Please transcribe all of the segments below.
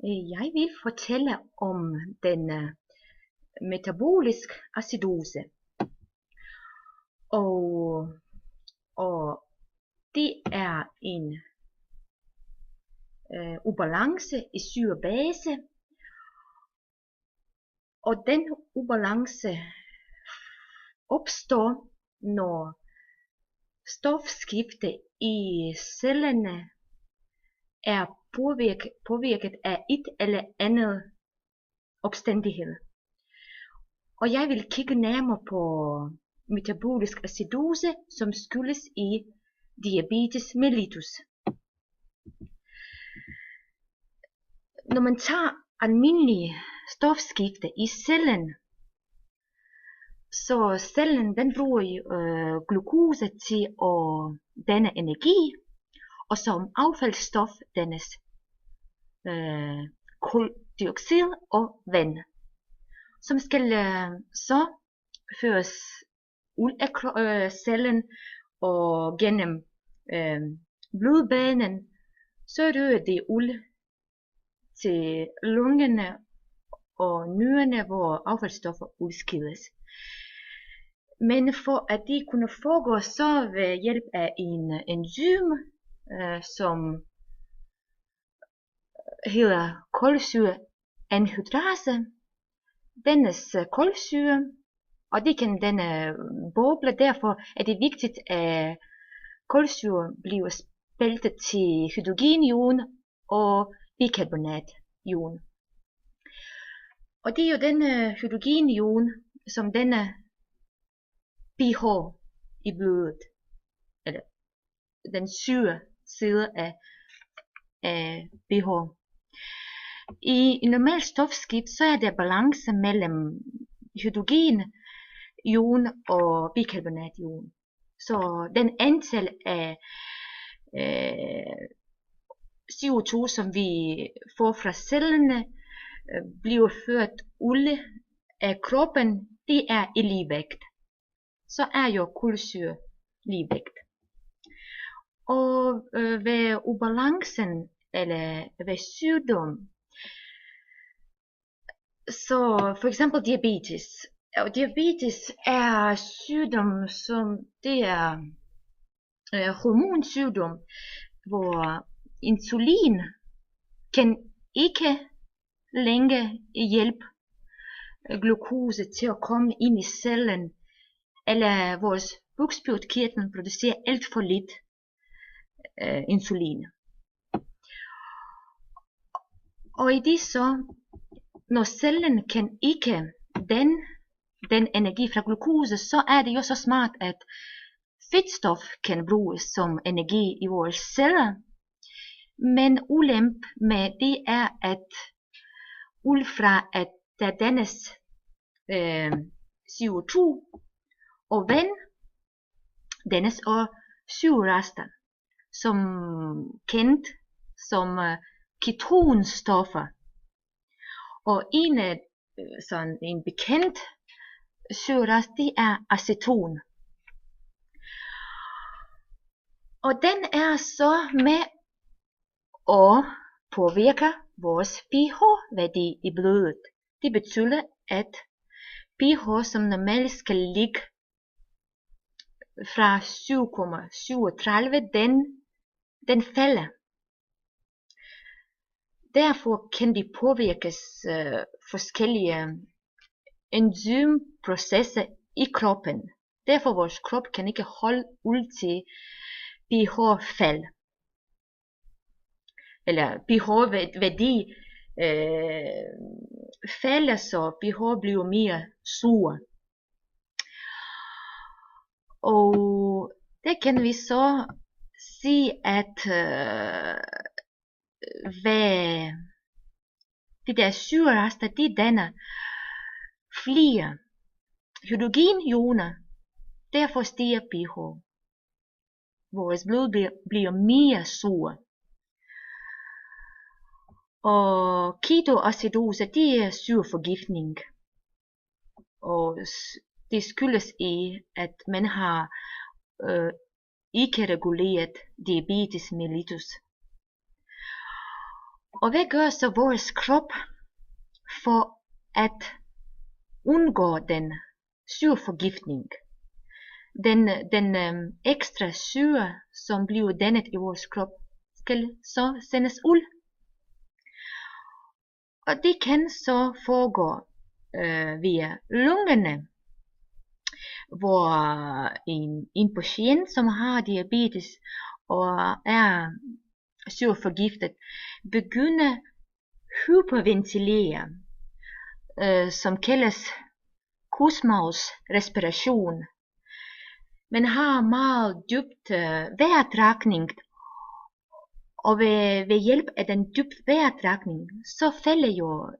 Jeg vil fortælle om den metabolisk acidose. Og det er en ubalance i syre-base, og den ubalance opstår, når stofskifte i cellerne er påvirket af et eller andet omstændighed. Og jeg vil kigge nærmere på metabolisk acidose, som skyldes i diabetes mellitus. Når man tager almindelig stofskifte i cellen, så cellen den bruger glukose til at danne energi, og som affaldsstof dannes kuldioxid og vand, som skal så føres ud af cellen og gennem blodbanen, så rører det ud til lungerne og nyrerne, hvor affaldsstoffer udskilles. Men for at det kunne foregå så ved hjælp af en enzym, som hedder kulsyreanhydrase, dennes kulsyre, og det kan denne boble, derfor er det vigtigt, at kulsyre bliver spaltet til hydrogenion og bikarbonation. Og det er jo denne hydrogenion, som denne pH i blodet, eller den syre side af pH. I normal stofskift, så er der balance mellem hydrogenion og bikarbonation. Så den antal af CO2, som vi får fra cellerne, bliver ført ud af kroppen, det er i ligevægt. Så er jo kulsyre ligevægt. Og ved ubalancen eller ved sygdom, så for eksempel diabetes. Og diabetes er sygdom, som det er hormonsygdom, hvor insulin kan ikke længere hjælpe glukose til at komme ind i cellen, eller vores bugspytkirtel producerer alt for lidt insulin. Og i det så, når cellen kan ikke den energi fra glukose, så er det jo så smart, at fedtstof kan bruges som energi i vores celler. Men ulemp med det er, at ud fra at der dannes CO2 og vand, dannes og syrerester, som kendt som ketonstoffer. Og en bekendt syrerest, det er aceton. Og den er så med at påvirke vores pH-værdi i blodet. Det betyder, at pH, som normalt skal ligge fra 7,37, den falder. Derfor kan de påvirkes forskellige enzymprocesser i kroppen. Derfor vores krop kan ikke holde ud til pH-fald. Eller pH-værdi falder, så pH bliver mere sur. Og det kan vi så sige, at hvad de der syrerester, de danner flere hydrogenioner, derfor stiger pH. Vores blod bliver mere sur. Og ketoacidose, det er syreforgiftning. Og det skyldes i, at man har ikke reguleret diabetes mellitus. Og hvad gør så vores krop for at undgå den syreforgiftning? Den ekstra syre, som bliver dannet i vores krop, skal så sendes ud. Og det kan så foregå via lungerne, hvor en patient, som har diabetes og er syreforgiftet, begynder hyperventilere, som kaldes Kussmaus respiration. Man har meget dybt vejrtrækning, og ved hjælp af den dybt vejrtrækning, så falder jo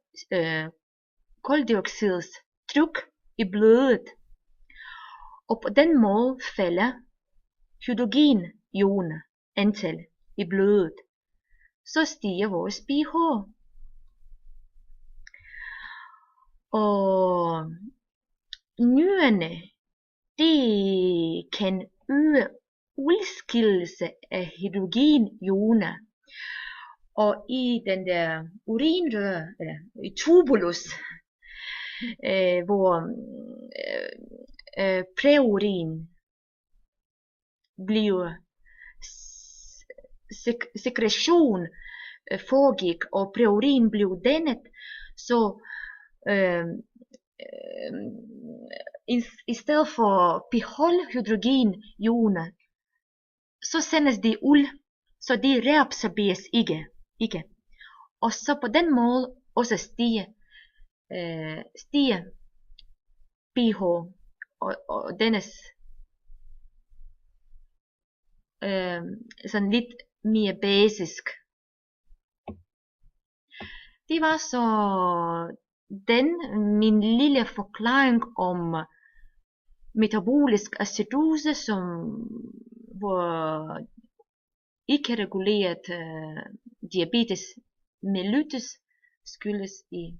koldioxidets tryk i blodet. Og på den måde falder hydrogenioner antal i blodet. Så stiger vores pH. Og nyrerne, de kan øge udskillelse af hydrogenioner. Og i den der urinrør, eller i tubulus, hvor præurin bliver sekretion foregik, og præurin blev dannet, så i stedet for at beholde hydrogenioner, så sendes de ud, så de reabsorberes ikke. Og så på den måde også stiger pH og dennes sådan lidt mere basisk. Det var så min lille forklaring om metabolisk acidose, hvor ikke reguleret diabetes mellitus skyldes i